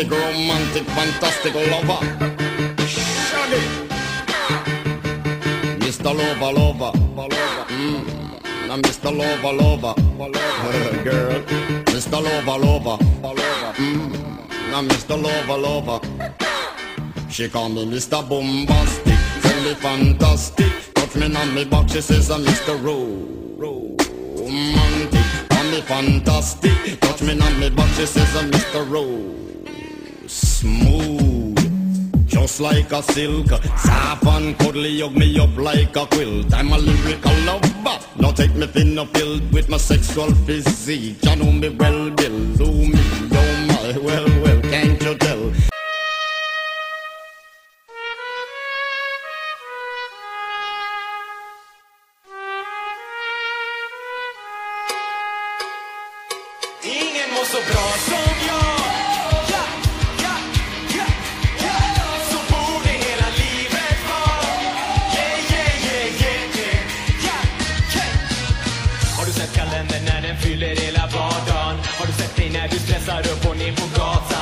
bombastic, romantic, fantastic lover. Shaggy, Mr. Lover, lover, now Mr. Lover, lover, girl, Mr. Lover, lover, now Mr. Lover, lover. She call me Mr. Bombastic, tell me fantastic. Touch me on me back, she says I'm Mr. Romantic. Call me fantastic, touch me on me back, she says I'm Mr. Smooth, just like a silk. Soft and cuddly, hug me up like a quilt. I'm a lyrical lover, now take me thin or filled with my sexual physique. You know me well, Bill, do me, oh my, well, well, can't you tell? Ingen mår så bra som jag. Ja, ja, ja, ja. Så borde hela livet vara. Yeah, yeah, yeah, yeah, yeah. Ja, yeah. Har du sett kalendern när den fyller hela vardagen? Har du sett dig när du stressar upp och ner på gatan?